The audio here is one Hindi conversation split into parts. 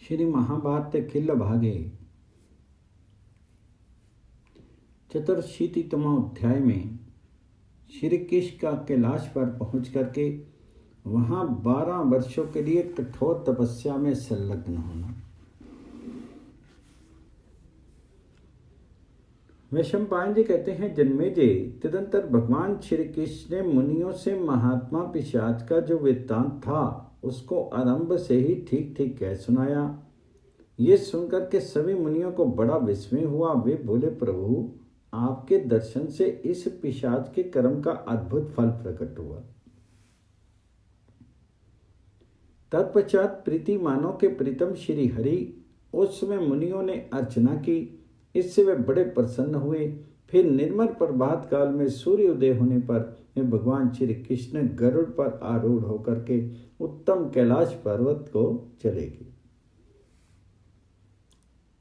श्री महाभारत खिल भागे चतुर्शीतितम अध्याय में श्री कृष्ण का कैलाश पर पहुंच करके वहां 12 वर्षों के लिए कठोर तपस्या में संलग्न होना। वैशंपायन जी कहते हैं, जन्मेजय, तदंतर भगवान श्री कृष्ण ने मुनियों से महात्मा पिशाच का जो वृत्तांत था उसको आरंभ से ही ठीक ठीक कह सुनाया। ये सुनकर के सभी मुनियों को बड़ा विस्मय हुआ। वे बोले, प्रभु, आपके दर्शन से इस पिशाच के कर्म का अद्भुत फल प्रकट हुआ। तत्पश्चात प्रीतिमानों के प्रीतम श्री हरि उस समय मुनियों ने अर्चना की। इससे वे बड़े प्रसन्न हुए। फिर निर्मल प्रभात काल में सूर्य उदय होने पर वे भगवान श्री कृष्ण गरुड़ पर आरूढ़ होकर के उत्तम कैलाश पर्वत को चले गए।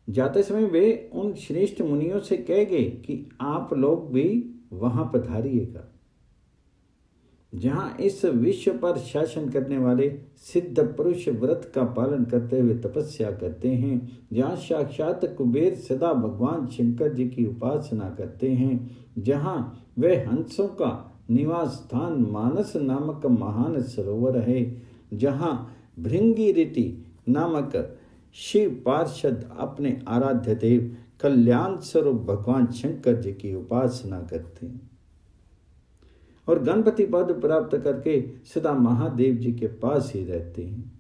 जाते समय वे उन श्रेष्ठ मुनियों से कह गए कि आप लोग भी वहां पधारिएगा, जहां इस विश्व पर शासन करने वाले सिद्ध पुरुष व्रत का पालन करते हुए तपस्या करते हैं, जहां साक्षात कुबेर सदा भगवान शंकर जी की उपासना करते हैं, जहां वे हंसों का निवास स्थान मानस नामक महान सरोवर है, जहां भृंगी ऋषि नामक शिव पार्षद अपने आराध्य देव कल्याण स्वरूप भगवान शंकर जी की उपासना करते हैं और गणपति पद प्राप्त करके सदा महादेव जी के पास ही रहते हैं,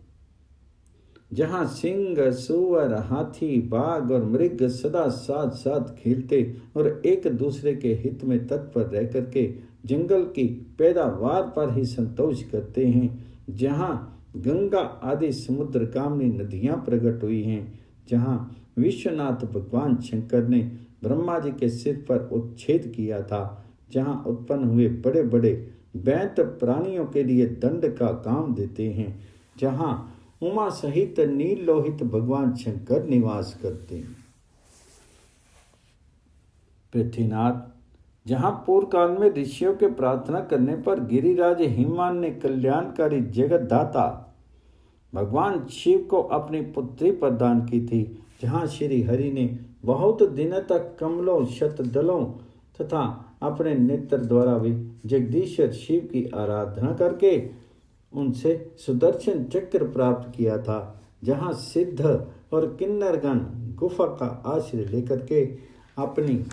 जहां सिंह, सुअर, हाथी, बाघ और मृग सदा साथ साथ खेलते और एक दूसरे के हित में तत्पर रह करके जंगल की पैदावार पर ही संतोष करते हैं, जहां गंगा आदि समुद्र कामनी नदियां प्रकट हुई हैं, जहां विश्वनाथ भगवान शंकर ने ब्रह्मा जी के सिर पर उच्छेद किया था, जहां उत्पन्न हुए बड़े बड़े दैत्य प्राणियों के लिए दंड का काम देते हैं, जहां उमा सहित नील लोहित भगवान शंकर निवास करते हैं। पृथ्वीनाथ, जहां पूर्व काल में ऋषियों के प्रार्थना करने पर गिरिराज हिमान ने कल्याणकारी जगत दाता भगवान शिव को अपनी पुत्री प्रदान की थी, जहां श्री हरि ने बहुत दिनों तक कमलों, शतदलों तथा अपने नेत्र द्वारा भी जगदीश्वर शिव की आराधना करके उनसे सुदर्शन चक्र प्राप्त किया था, जहां सिद्ध और किन्नरगण गुफा का आश्रय लेकर के अपनी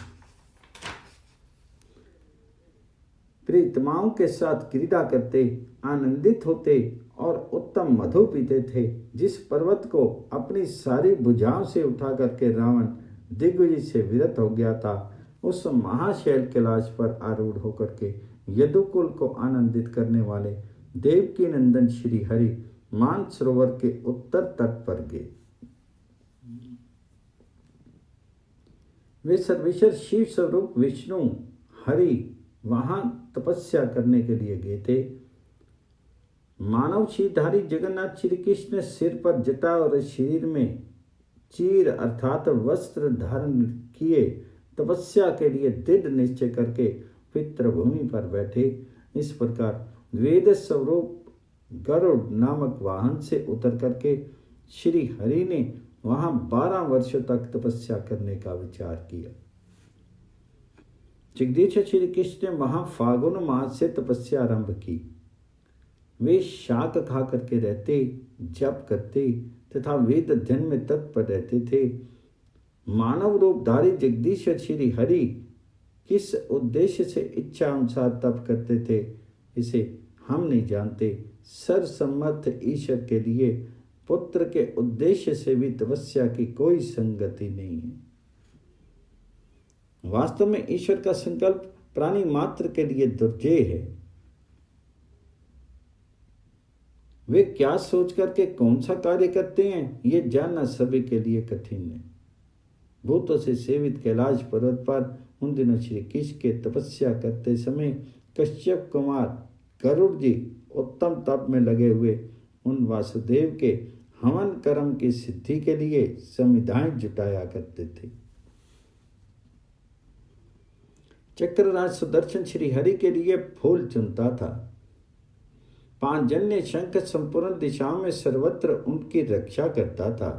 प्रीतमाओं के साथ क्रीड़ा करते, आनंदित होते और उत्तम मधु पीते थे। जिस पर्वत को अपनी सारी भुजाओं से उठा करके रावण दिग्विजय से विरत हो गया था, उस महाशैल कैलाश पर आरूढ़ होकर के यदुकुल को आनंदित करने वाले देवकी नंदन श्री हरि मान सरोवर के उत्तर तट पर गए। वे सर्वेश्वर शिव स्वरूप विष्णु हरि वहां तपस्या करने के लिए गए थे। मानव शीधारी जगन्नाथ श्री कृष्ण सिर पर जटा और शरीर में चीर अर्थात वस्त्र धारण किए तपस्या के लिए दृढ़ निश्चय करके पितृभूमि पर बैठे। इस प्रकार वेद स्वरूप गरुड़ नामक वाहन से उतर करके श्री हरि ने वहां 12 वर्षों तक तपस्या करने का विचार किया। जगदीश्वर श्री कृष्ण ने वहां फागुन मास से तपस्या आरंभ की। वे शाक खा करके रहते, जप करते तथा वेद अध्ययन में तत्पर रहते थे। मानव रूपधारी जगदीश्वर श्री हरि किस उद्देश्य से इच्छा अनुसार तप करते थे, इसे हम नहीं जानते। सर्वसम्मत ईश्वर के लिए पुत्र के उद्देश्य से भी तपस्या की कोई संगति नहीं है। वास्तव में ईश्वर का संकल्प प्राणी मात्र के लिए दुर्जेय है। वे क्या सोच करके कौन सा कार्य करते हैं, ये जानना सभी के लिए कठिन है। भूतों से सेवित कैलाश पर्वत पर उन दिनों श्री कृष्ण के तपस्या करते समय कश्यप कुमार गरुड़ जी उत्तम तप में लगे हुए उन वासुदेव के हवन कर्म की सिद्धि के लिए समिधाएं जुटाया करते थे। चक्रराज सुदर्शन श्री हरि के लिए फूल चुनता था। पांचजन्य शंख संपूर्ण दिशाओं में सर्वत्र उनकी रक्षा करता था।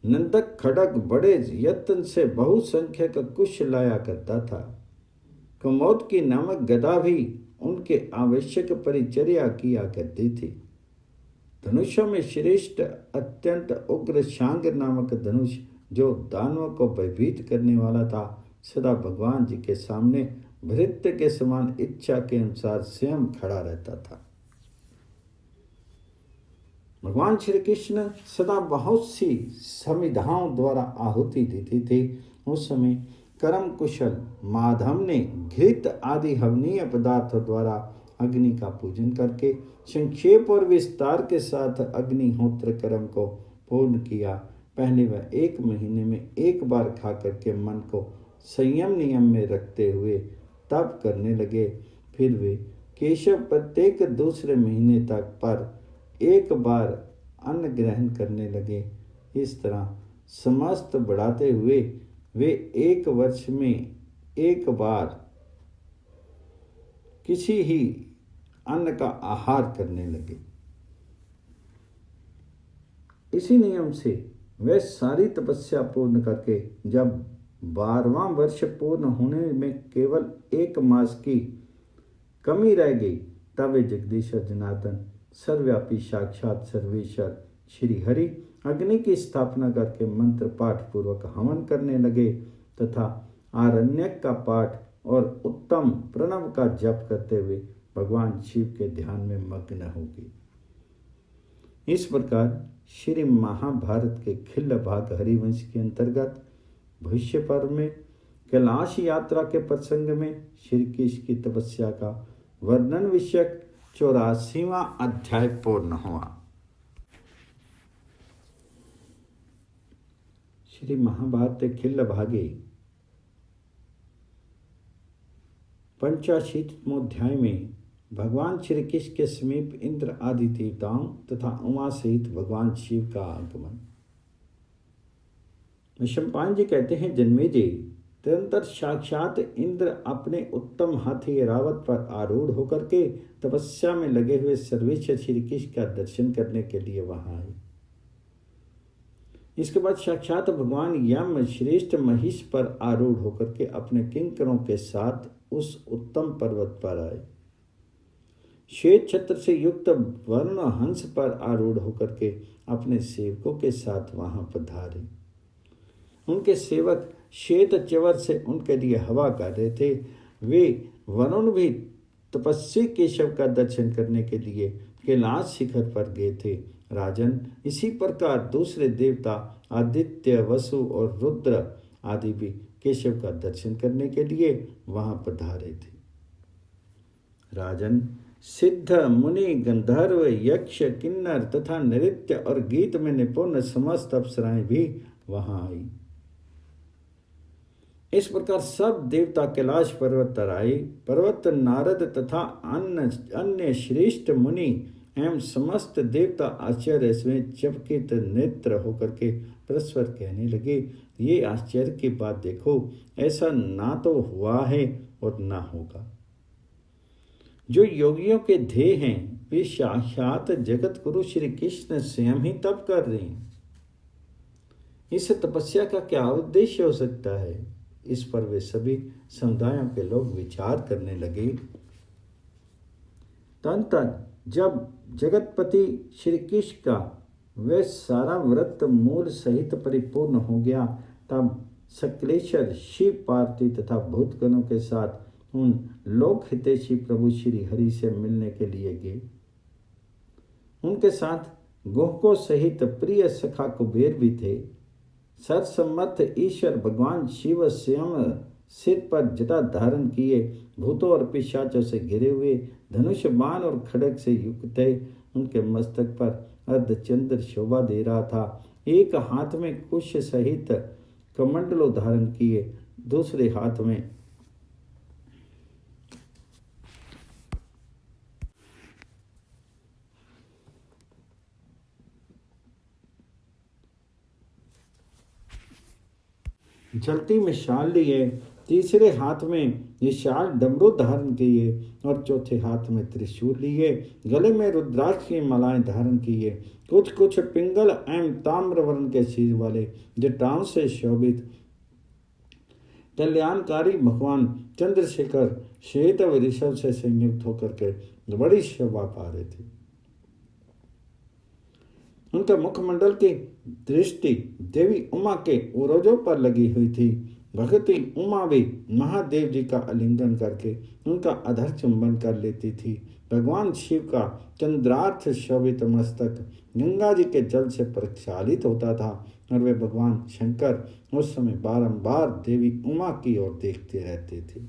नंदक खड़ग बड़े यत्न से बहुसंख्यक कुश लाया करता था। कमोद की नामक गदा भी उनके आवश्यक परिचर्या किया करती थी। धनुषों में श्रेष्ठ अत्यंत उग्र शांग नामक धनुष, जो दानवों को भयभीत करने वाला था, सदा भगवान जी के सामने भृत्य के समान इच्छा के अनुसार स्वयं खड़ा रहता था। भगवान श्री कृष्ण सदा बहुत सी समिधाओं द्वारा आहुति देते थे। उस समय कर्म कुशल माधव ने घृत आदि हवनीय पदार्थों द्वारा अग्नि का पूजन करके संक्षेप और विस्तार के साथ अग्निहोत्र कर्म को पूर्ण किया। पहले वह 1 महीने में एक बार खा करके मन को संयम नियम में रखते हुए तप करने लगे। फिर वे केशव प्रत्येक दूसरे महीने तक पर एक बार अन्न ग्रहण करने लगे। इस तरह समस्त बढ़ाते हुए वे 1 वर्ष में एक बार किसी ही अन्न का आहार करने लगे। इसी नियम से वे सारी तपस्या पूर्ण करके जब 12वां वर्ष पूर्ण होने में केवल 1 मास की कमी रह गई, तब वे जगदीश्वर जनार्दन सर्वव्यापी साक्षात सर्वेश्वर श्री हरि अग्नि की स्थापना करके मंत्र पाठ पूर्वक हवन करने लगे तथा आरण्यक का पाठ और उत्तम प्रणव का जप करते हुए भगवान शिव के ध्यान में मग्न हो गए। इस प्रकार श्री महाभारत के खिल्ल भाग हरिवंश के अंतर्गत भविष्य पर्व में कैलाश यात्रा के प्रसंग में श्री कृष्ण की तपस्या का वर्णन विषयक 84वां अध्याय पूर्ण हुआ। श्री महाभारत खिल्ल भागे 85वें में भगवान श्री कृष्ण के समीप इंद्र आदि देवताओं तथा उमा सहित भगवान शिव का आगमन। वैशंपायन जी कहते हैं, जन्मेजय, तदनंतर साक्षात इंद्र अपने उत्तम हाथी ऐरावत पर आरूढ़ होकर के तपस्या में लगे हुए सर्वेश्वर श्री कृष्ण का दर्शन करने के लिए वहां आए। इसके बाद साक्षात भगवान यम श्रेष्ठ महिष पर आरूढ़ होकर के अपने किंकरों के साथ उस उत्तम पर्वत पर आए। श्वेत छत्र से युक्त वर्ण हंस पर आरूढ़ होकर के अपने सेवकों के साथ वहां पधारे। उनके सेवक श्वेत चवर से उनके लिए हवा कर रहे थे। वे वरुण भी तपस्वी केशव का दर्शन करने के लिए कैलाश शिखर पर गए थे। राजन, इसी प्रकार दूसरे देवता आदित्य, वसु और रुद्र आदि भी केशव का दर्शन करने के लिए वहां पधारे थे। राजन, सिद्ध, मुनि, गंधर्व, यक्ष, किन्नर तथा नृत्य और गीत में निपुण समस्त अप्सराएं भी वहां आई। इस प्रकार सब देवता कैलाश पर्वत पर आए। पर्वत नारद तथा अन्य श्रेष्ठ मुनि एवं समस्त देवता आश्चर्य में चकित नेत्र होकर के परस्पर कहने लगे, ये आश्चर्य की बात देखो, ऐसा ना तो हुआ है और ना होगा। जो योगियों के ध्येय हैं वे साक्षात जगत गुरु श्री कृष्ण स्वयं ही तप कर रहे हैं। इस तपस्या का क्या उद्देश्य हो सकता है? इस पर वे सभी समुदायों के लोग विचार करने लगे। तदनंतर जब जगतपति श्री कृष्ण का वह सारा व्रत मूल सहित परिपूर्ण हो गया, तब सकलेश्वर शिव पार्वती तथा भूतगणों के साथ उन लोक हितैषी प्रभु श्री हरि से मिलने के लिए गए। उनके साथ गोहकों सहित प्रिय सखा कुबेर भी थे। सर्वसम्मत ईश्वर भगवान शिव स्वयं सिर पर जटा धारण किए, भूतों और पिशाचों से घिरे हुए, धनुष बाण और खड्ग से युक्त थे। उनके मस्तक पर अर्धचंद्र शोभा दे रहा था। एक हाथ में कुश सहित कमंडलो धारण किए, दूसरे हाथ में जलती मिसाल लिए तीसरे हाथ में विशाल डमरू धारण किए और चौथे हाथ में त्रिशूल लिए, गले में रुद्राक्ष की मालाएं धारण किए। कुछ कुछ पिंगल एवं ताम्र वर्ण के सिर वाले जटाओं से शोभित कल्याणकारी भगवान चंद्रशेखर श्वेत ऋषभ से संयुक्त होकर के बड़ी शोभा पा रहे थे। उनका मुखमंडल की दृष्टि देवी उमा के उरोजों पर लगी हुई थी। भगवती उमा भी महादेव जी का आलिंगन करके उनका अधर चुंबन कर लेती थी। भगवान शिव का चंद्रार्थ शोभित मस्तक गंगा जी के जल से प्रक्षालित होता था और वे भगवान शंकर उस समय बारंबार देवी उमा की ओर देखते रहते थे।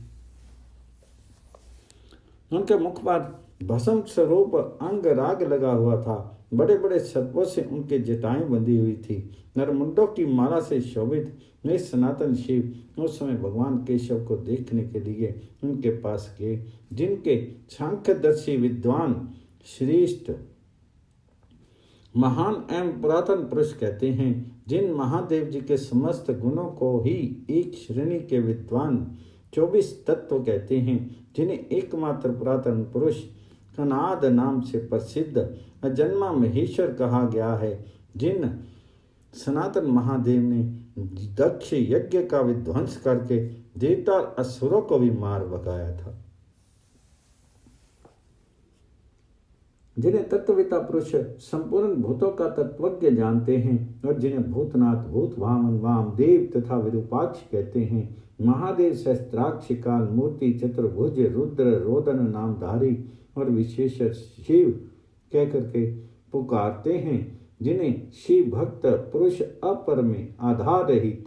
उनके मुख पर भस्म स्वरूप अंग राग लगा हुआ था। बड़े बड़े सर्पों से उनके जटाएं बंधी हुई थी। नरमुंडों की माला से शोभित वे सनातन शिव उस समय भगवान केशव को देखने के लिए उनके पास गए, जिनके सांख्यदर्शी विद्वान श्रेष्ठ महान एवं पुरातन पुरुष कहते हैं। जिन महादेव जी के समस्त गुणों को ही एक श्रेणी के विद्वान 24 तत्व कहते हैं, जिन्हें एकमात्र पुरातन पुरुष कनाद नाम से प्रसिद्ध अजन्मा महेश्वर कहा गया है, जिन सनातन महादेव ने दक्ष यज्ञ का विध्वंस करके देवता और असुरों को भी मार भगाया था, जिन्हें तत्ववेता पुरुष संपूर्ण भूतों का तत्वज्ञ जानते हैं और जिन्हें भूतनाथ, भूत वामन, वामदेव तथा विरूपाक्ष कहते हैं। महादेव सहस्त्राक्ष, काल मूर्ति, चतुर्भुज, रुद्र, रोदन नामधारी और विशेष शिव कह करके पुकारते हैं, जिन्हें शिव भक्त पुरुष अपर में आधार रहित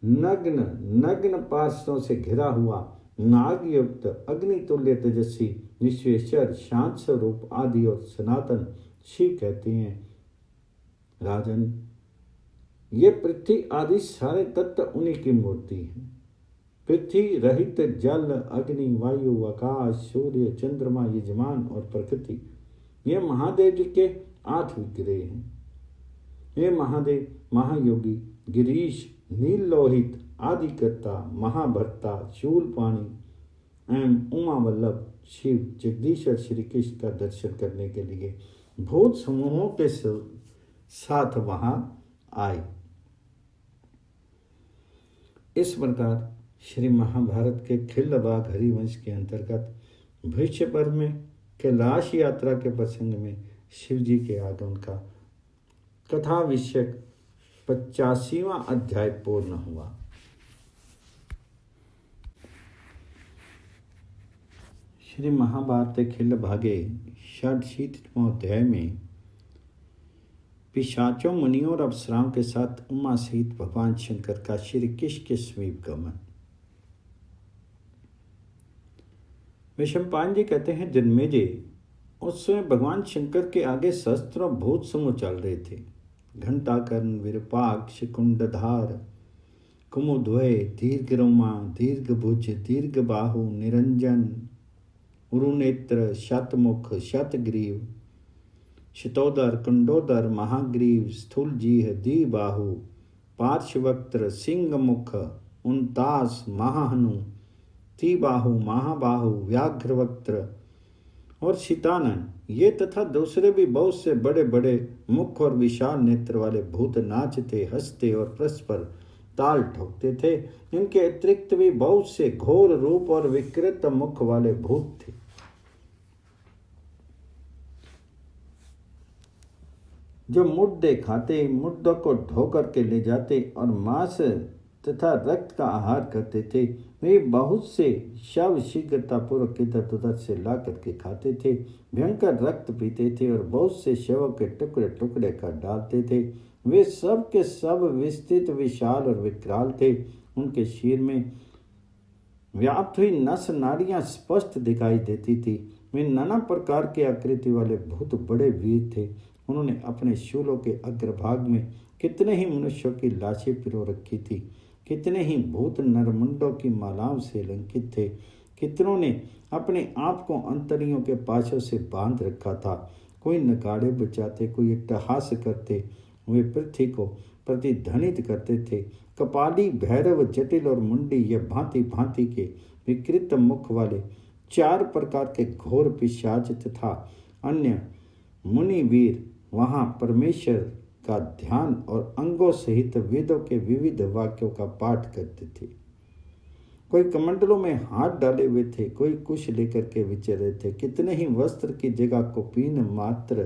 नग्न पार्श्वों से घिरा हुआ नागयुक्त अग्नितुल्य तेजस्वी विश्वेश्वर शांत स्वरूप आदि और सनातन शिव कहते हैं। राजन, ये पृथ्वी आदि सारे तत्व उन्हीं की मूर्ति है। पृथ्वी रहित जल, अग्नि, वायु, आकाश, सूर्य, चंद्रमा, यजमान और प्रकृति, ये महादेव जी के 8 विग्रह हैं। ये महादेव महायोगी, गिरीश, नील लोहित, आदिकर्ता, महाभर्ता, शूलपाणी एवं उमा वल्लभ शिव जगदीश्वर श्री कृष्ण का दर्शन करने के लिए भूत समूहों के साथ वहां आए। इस प्रकार श्री महाभारत के खिल्लबाग हरिवंश के अंतर्गत भविष्य पर्व में कैलाश यात्रा के प्रसंग में शिव जी के आगमन का कथा विषयक 85वां अध्याय पूर्ण हुआ। श्री महाभारत खिल्लभागे षड्शीतितमो अध्याय में पिशाचों, मुनियों और अप्सराओं के साथ उमा सहित भगवान शंकर का श्री कृष्ण के समीप गमन। विषमपान जी कहते हैं, जन्मेजय, उस समय भगवान शंकर के आगे सहस्त्रों भूत समूह चल रहे थे। घंटाकर्ण, विरूपाक्ष, कुंडधार, कुमुद्वय, दीर्घरोमा, दीर्घभुज, दीर्घबाहु, निरंजन, उरुनेत्र, शतमुख, शतग्रीव, शतोदर, कुंडोदर, महाग्रीव, स्थूलजीह, द्विबाहु, पार्श्ववक्त्र, सिंहमुख, 49 महाहनु, त्रिबाहु, महाबाहु, व्याघ्रवक्त्र और शितानन, ये तथा दूसरे भी बहुत से बड़े बड़े मुख और विशाल नेत्र वाले भूत नाचते, हंसते और परस्पर ताल ठोकते थे। इनके अतिरिक्त भी बहुत से घोर रूप और विकृत मुख वाले भूत थे। जो मुद्दे खाते, मुद्दों को ढो करके ले जाते और मांस तथा रक्त का आहार करते थे। वे बहुत से शव शीघ्रतापूर्वक इधर उधर से ला करके खाते थे, भयंकर रक्त पीते थे और बहुत से शवों के टुकड़े टुकड़े कर डालते थे। वे सब के सब विस्तृत, विशाल और विकराल थे। उनके शीर में व्याप्त हुई नस नाड़ियां स्पष्ट दिखाई देती थी। वे नाना प्रकार के आकृति वाले भूत बड़े वीर थे। उन्होंने अपने शूलों के अग्रभाग में कितने ही मनुष्यों की लाशें पिरो रखी थी, कितने ही भूत नरमुंडों की मालाओं से अलंकित थे, कितनों ने अपने आप को अंतरियों के पाशों से बांध रखा था। कोई नगाड़े बजाते, कोई अट्टहास करते हुए पृथ्वी को प्रतिध्वनित करते थे कपाली, भैरव, जटिल और मुंडी, ये भांति भांति के विकृत मुख वाले 4 प्रकार के घोर पिशाच तथा अन्य मुनिवीर वहाँ परमेश्वर का ध्यान और अंगों सहित वेदों के विविध वाक्यों का पाठ करते थे। कोई कमंडलों में हाथ डाले हुए थे, कोई कुश लेकर के विचर रहे थे, कितने ही वस्त्र की जगह कुपीन मात्र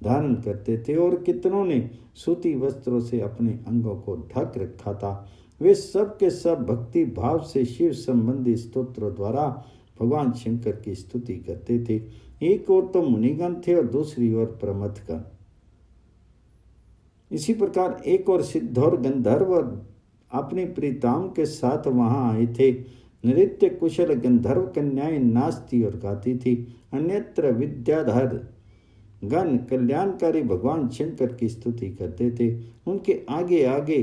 धारण करते थे और कितनों ने सूती वस्त्रों से अपने अंगों को ढक रखा था। वे सब के सब भक्ति भाव से शिव संबंधी स्तोत्रों द्वारा भगवान शंकर की स्तुति करते थे। एक ओर तो मुनिगण थे और दूसरी ओर प्रमथगण। इसी प्रकार एक और सिद्ध और गंधर्व अपनी प्रीताम के साथ वहां आए थे। नृत्य कुशल गंधर्व कन्याएं नाचती और गाती थी। अन्यत्र विद्याधर गण कल्याणकारी भगवान शंकर की स्तुति करते थे। उनके आगे आगे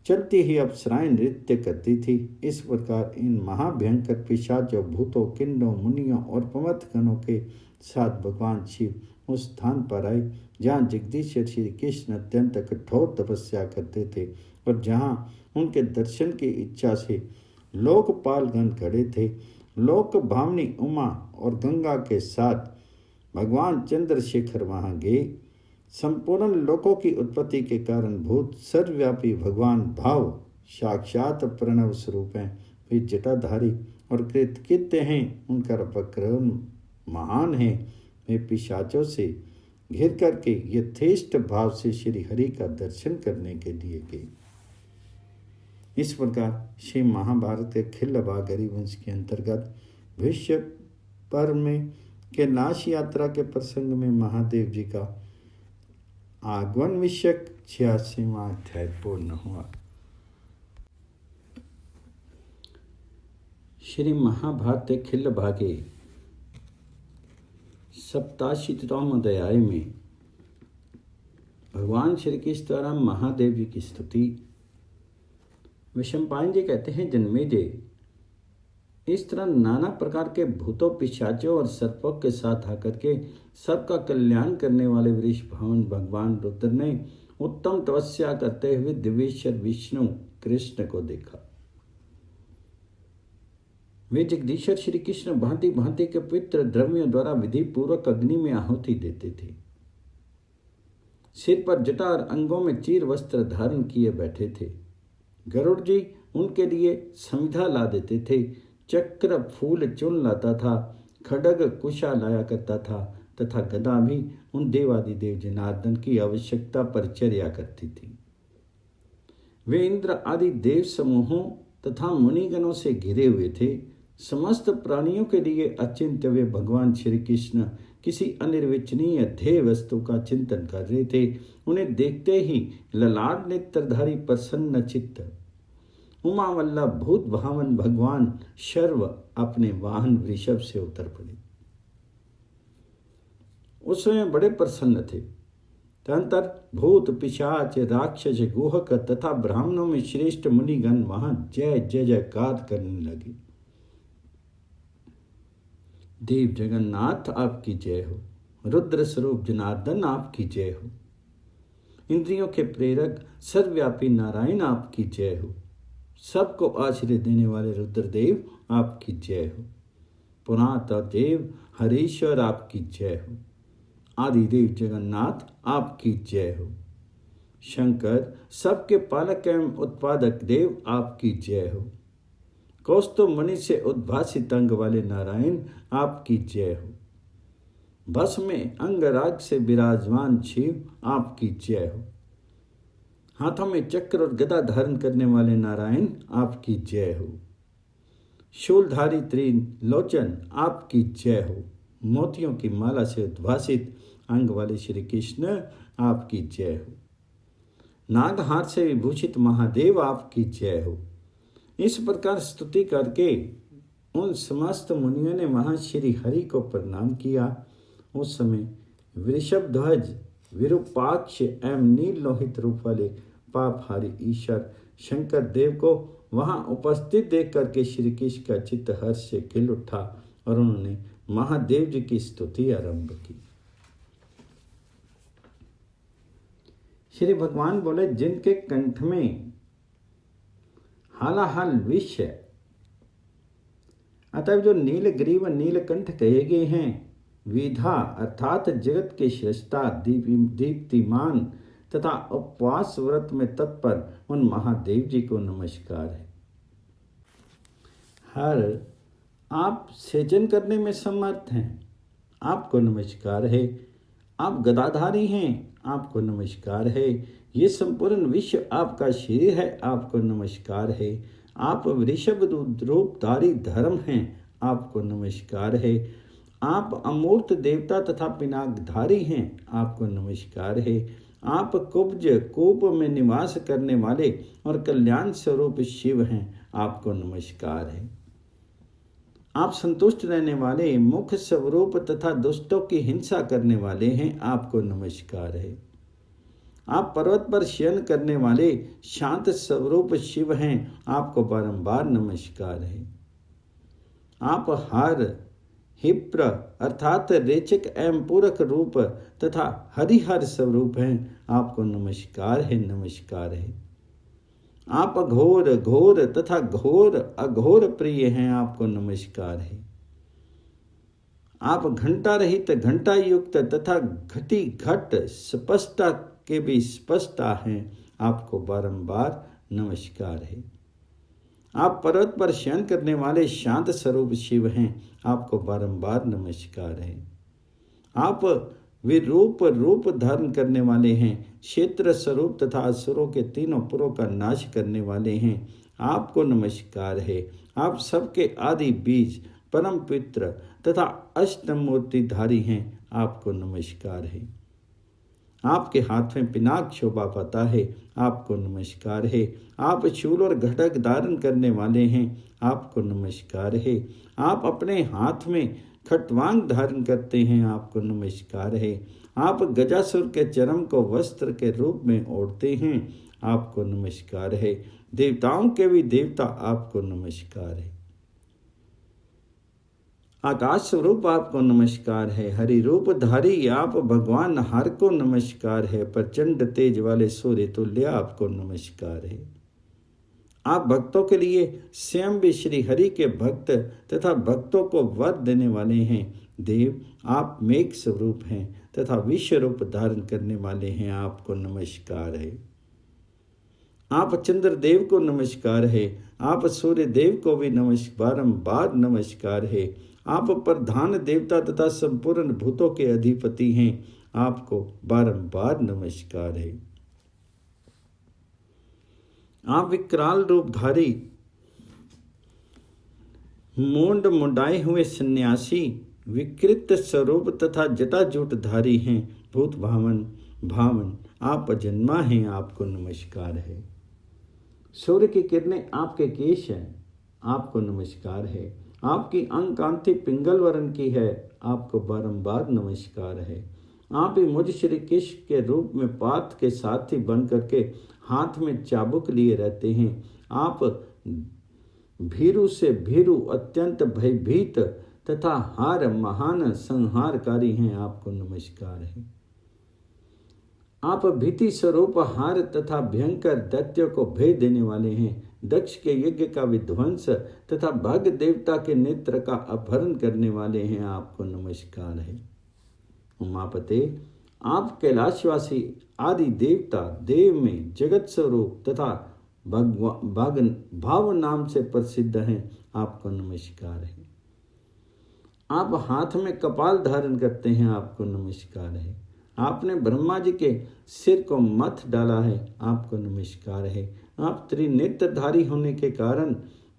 चलती ही अप्सराएं नृत्य करती थी। इस प्रकार इन महाभयंकर पिशाचों, भूतों, किन्नरों, मुनियों और प्रमथगणों के साथ भगवान शिव उस स्थान पर आए जहाँ जगदीश्वर श्री कृष्ण अत्यंत कठोर तपस्या करते थे और जहाँ उनके दर्शन की इच्छा से लोकपालगण खड़े थे। लोक भावनी उमा और गंगा के साथ भगवान चंद्रशेखर वहाँ गए। संपूर्ण लोकों की उत्पत्ति के कारण भूत सर्वव्यापी भगवान भाव साक्षात प्रणव स्वरूप हैं। वे जटाधारी और कृतकृत्य हैं, उनका पराक्रम महान है। वे पिशाचों से घिर करके यथेष्ट भाव से श्री हरि का दर्शन करने के लिए गए। इस प्रकार श्री महाभारत के खिल्लभाग हरिवंश के अंतर्गत भविष्य पर्व में कैलाश यात्रा के प्रसंग में महादेव जी का आगमन विषयक 86वां अध्याय पूर्ण हुआ। श्री महाभारत खिल्लभागे सप्ताशीतम अध्याय में भगवान श्री कृष्ण द्वारा महादेव जी की स्तुति। वैशंपायन जी कहते हैं, जन्मेजय, इस तरह नाना प्रकार के भूतों, पिशाचों और सर्पों के साथ आकर के सबका कल्याण करने वाले वृष भवन भगवान रुद्र ने उत्तम तपस्या करते हुए दिव्येश्वर विष्णु कृष्ण को देखा। वे जगदीश्वर श्री कृष्ण भांति भांति के पवित्र द्रव्यों द्वारा विधि पूर्वक अग्नि में आहुति देते थे। सिर पर जटा और अंगों में चीर वस्त्र धारण किए बैठे थे। गरुड़ जी उनके लिए समिधा ला देते थे। चक्र फूल चुन लाता था, खड्ग कुशा लाया करता था तथा गदा भी उन देवादिदेव जनार्दन की आवश्यकता परिचर्या करती थी। वे इंद्र आदि देव समूहों तथा मुनिगणों से घिरे हुए थे। समस्त प्राणियों के लिए अचिंत्य वे भगवान श्री कृष्ण किसी अनिर्वचनीय ध्येय वस्तु का चिंतन कर रहे थे। उन्हें देखते ही ललाट नेत्रधारी प्रसन्न चित्त उमा वल्लभ भूत भावन भगवान शर्व अपने वाहन वृषभ से उतर पड़े। उस समय बड़े प्रसन्न थे। तदंतर भूत, पिशाच, राक्षस, गुहक तथा ब्राह्मणों में श्रेष्ठ मुनिगण वहां जय जय जयकार करने लगे। देव जगन्नाथ आपकी जय हो, रुद्र स्वरूप जनार्दन आपकी जय हो, इंद्रियों के प्रेरक सर्वव्यापी नारायण आपकी जय हो, सबको आश्रय देने वाले रुद्रदेव आपकी जय हो, पुनात देव हरीश्वर आपकी जय हो, आदिदेव जगन्नाथ आपकी जय हो, शंकर सबके पालक एवं उत्पादक देव आपकी जय हो, कौस्तुभ मणि से उद्भासित अंग वाले नारायण आपकी जय हो, भस्म में अंगराग से विराजमान शिव आपकी जय हो, हाथों में चक्र और गदा धारण करने वाले नारायण आपकी जय हो, शूलधारी त्रिलोचन आपकी जय हो, मोतियों की माला से उद्भासित अंग वाले श्री कृष्ण आपकी जय हो, नागहार से विभूषित महादेव आपकी जय हो। इस प्रकार स्तुति करके उन समस्त मुनियों ने वहां श्री हरि को प्रणाम किया। उस समय वृषभध्वज, विरूपाक्ष एवं नील लोहित रूप वाले पापहारी ईश्वर शंकर देव को वहां उपस्थित देख करके श्री कृष्ण का चित्त हर्ष से खिल उठा और उन्होंने महादेव जी की स्तुति आरंभ की। श्री भगवान बोले, जिनके कंठ में हालाहल विष है। अतः जो नीलग्रीव नीलकंठ कहे गए हैं, विधा अर्थात जगत के श्रेष्ठता, दीप्तिमान तथा उपवास व्रत में तत्पर उन महादेव जी को नमस्कार है। हर आप सेचन करने में समर्थ हैं, आपको नमस्कार है। आप गदाधारी हैं, आपको नमस्कार है। ये संपूर्ण विश्व आपका शरीर है, आपको नमस्कार है। आप वृषभ रूपधारी धर्म हैं, आपको नमस्कार है। आप अमूर्त देवता तथा पिनाकधारी हैं, आपको नमस्कार है। आप कुब्ज कूप में निवास करने वाले और कल्याण स्वरूप शिव हैं, आपको नमस्कार है। आप संतुष्ट रहने वाले, मुख स्वरूप तथा दुष्टों की हिंसा करने वाले हैं, आपको नमस्कार है। आप पर्वत पर शयन करने वाले शांत स्वरूप शिव हैं, आपको बारंबार नमस्कार है। आप हर हिप्र अर्थात रेचक एवं पूरक रूप तथा हरिहर स्वरूप हैं, आपको नमस्कार है, नमस्कार है। आप अघोर घोर तथा घोर अघोर प्रिय हैं, आपको नमस्कार है। आप घंटा रहित घंटा युक्त तथा घटी घट स्पष्टता के भी स्पष्टता हैं, आपको बारंबार नमस्कार है। आप पर्वत पर शयन करने वाले शांत स्वरूप शिव हैं, आपको बारंबार नमस्कार है। आप विरूप रूप धारण करने वाले हैं, क्षेत्र स्वरूप तथा असुरों के तीनों पुरों का नाश करने वाले हैं, आपको नमस्कार है। आप सबके आदि बीज परम पित्र तथा अष्टमूर्तिधारी हैं, आपको नमस्कार है। आपके हाथ में पिनाक शोभा पाता है, आपको नमस्कार है। आप शूल और घटक धारण करने वाले हैं, आपको नमस्कार है। आप अपने हाथ में खटवांग धारण करते हैं, आपको नमस्कार है। आप गजासुर के चरम को वस्त्र के रूप में ओढ़ते हैं, आपको नमस्कार है। देवताओं के भी देवता, आपको नमस्कार है। आकाश स्वरूप आपको नमस्कार है। हरि रूप धारी आप भगवान हर को नमस्कार है। प्रचंड तेज वाले सूर्य तुल्य आपको नमस्कार है। आप भक्तों के लिए स्वयं भी श्री हरि के भक्त तथा भक्तों को वर देने वाले हैं। देव आप मेघ स्वरूप हैं तथा विश्व रूप धारण करने वाले हैं, आपको नमस्कार है। आप चंद्रदेव को नमस्कार है। आप सूर्य देव को भी बारंबार नमस्कार है। आप प्रधान देवता तथा संपूर्ण भूतों के अधिपति हैं, आपको बारंबार नमस्कार है। आप विकराल रूपधारी मूंड मुंडाए हुए सन्यासी विकृत स्वरूप तथा जटाजूटधारी हैं, भूत भावन आप अजन्मा हैं, आपको नमस्कार है। सूर्य की किरणें आपके केश हैं, आपको नमस्कार है। आपकी अंग कांति पिंगल वर्ण की है, आपको बारंबार नमस्कार है। आप ही मुझ श्री कृष्ण के रूप में पार्थ के साथी बन करके हाथ में चाबुक लिए रहते हैं। आप भीरु से भीरु अत्यंत भयभीत तथा हार महान संहारकारी हैं, आपको नमस्कार है। आप भीति स्वरूप हार तथा भयंकर दैत्यों को भेद देने वाले हैं। दक्ष के यज्ञ का विध्वंस तथा भाग्य देवता के नेत्र का अपहरण करने वाले हैं, आपको नमस्कार है। उमापते आप कैलाशवासी आदि देवता देव में जगत स्वरूप तथा भाव नाम से प्रसिद्ध हैं, आपको नमस्कार है। आप हाथ में कपाल धारण करते हैं, आपको नमस्कार है। आपने ब्रह्मा जी के सिर को मथ डाला है, आपको नमस्कार है। आप त्रिनेत्रधारी होने के कारण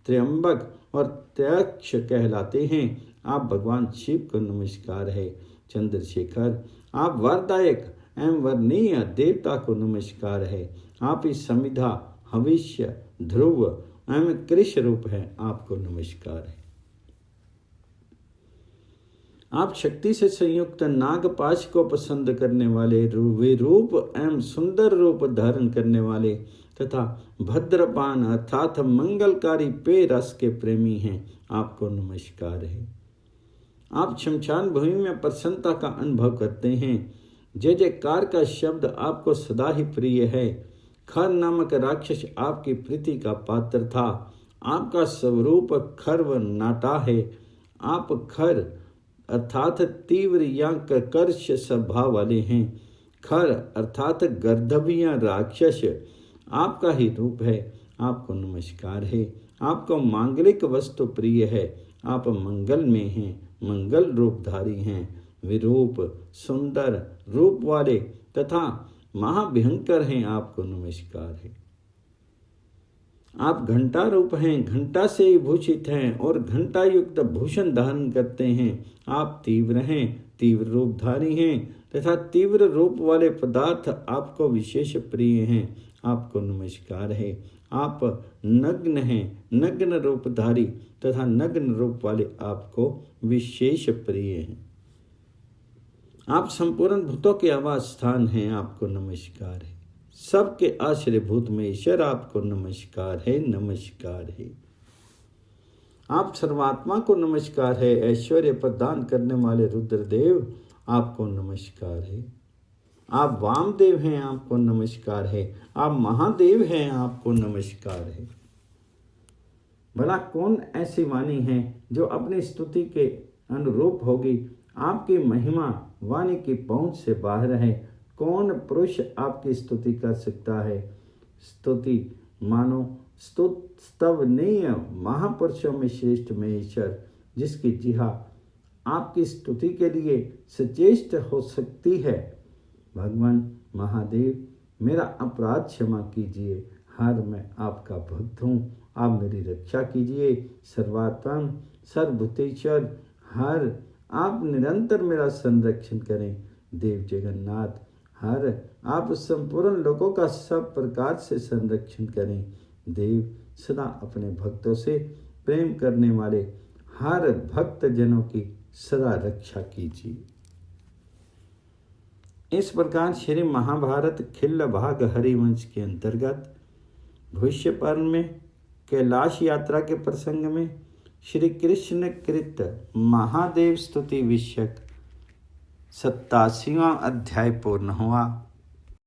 त्र्यंबक और त्यक्ष कहलाते हैं, आप भगवान शिव को नमस्कार है। चंद्रशेखर आप वरदायक एवं वर्णीय देवता को नमस्कार है। आप इस समिधा हविष्य ध्रुव एवं कृष रूप है, आपको नमस्कार है। आप शक्ति से संयुक्त नागपाश को पसंद करने वाले विरूप एवं सुंदर रूप धारण करने वाले तथा भद्रपान अर्थात मंगलकारी पेय रस के प्रेमी हैं, आपको नमस्कार है। आप शमशान भूमि में प्रसन्नता का अनुभव करते हैं। जय जयकार का शब्द आपको सदा ही प्रिय है। खर नामक राक्षस आपकी प्रीति का पात्र था। आपका स्वरूप खर्व नाटा है। आप खर अर्थात तीव्र या कर्कश स्वभाव वाले हैं। खर अर्थात गर्दभिया राक्षस आपका ही रूप है। आपको नमस्कार है। आपको मांगलिक वस्तु प्रिय है। आप मंगल में हैं, मंगल रूपधारी हैं। विरूप सुंदर रूप वाले तथा महाभयंकर हैं। आपको नमस्कार है। आप घंटा रूप हैं, घंटा से भूषित हैं और घंटा युक्त भूषण धारण करते हैं। आप तीव्र हैं, तीव्र रूपधारी हैं तथा तीव्र रूप वाले पदार्थ आपको विशेष प्रिय हैं। आपको नमस्कार है। आप नग्न हैं, नग्न रूपधारी तथा नग्न रूप वाले आपको विशेष प्रिय हैं। आप संपूर्ण भूतों के आवास स्थान हैं। आपको नमस्कार है। सबके आश्रयभूत में ईश्वर आपको नमस्कार है, नमस्कार है। आप सर्वात्मा को नमस्कार है। ऐश्वर्य प्रदान करने वाले रुद्रदेव आपको नमस्कार है। आप वामदेव हैं, आपको नमस्कार है। आप महादेव हैं, आपको नमस्कार है। भला कौन ऐसी वाणी है जो अपनी स्तुति के अनुरूप होगी। आपकी महिमा वाणी की पहुंच से बाहर है। कौन पुरुष आपकी स्तुति कर सकता है। स्तुति मानो स्तवनीय महापुरुषों में श्रेष्ठ में ईश्वर, जिसकी जिहा आपकी स्तुति के लिए सचेष्ट हो सकती है। भगवान महादेव, मेरा अपराध क्षमा कीजिए। हर मैं आपका भक्त हूँ, आप मेरी रक्षा कीजिए। सर्वात्म सर्वभूतेश्वर हर, आप निरंतर मेरा संरक्षण करें। देव जगन्नाथ हर, आप संपूर्ण लोगों का सब प्रकार से संरक्षण करें। देव सदा अपने भक्तों से प्रेम करने वाले हर भक्त जनों की सदा रक्षा कीजिए। इस प्रकार श्री महाभारत खिल्ल भाग हरिवंश के अंतर्गत भविष्य पर्व में कैलाश यात्रा के प्रसंग में श्री कृष्ण कृत महादेव स्तुति विषयक 87वां अध्याय पूर्ण हुआ।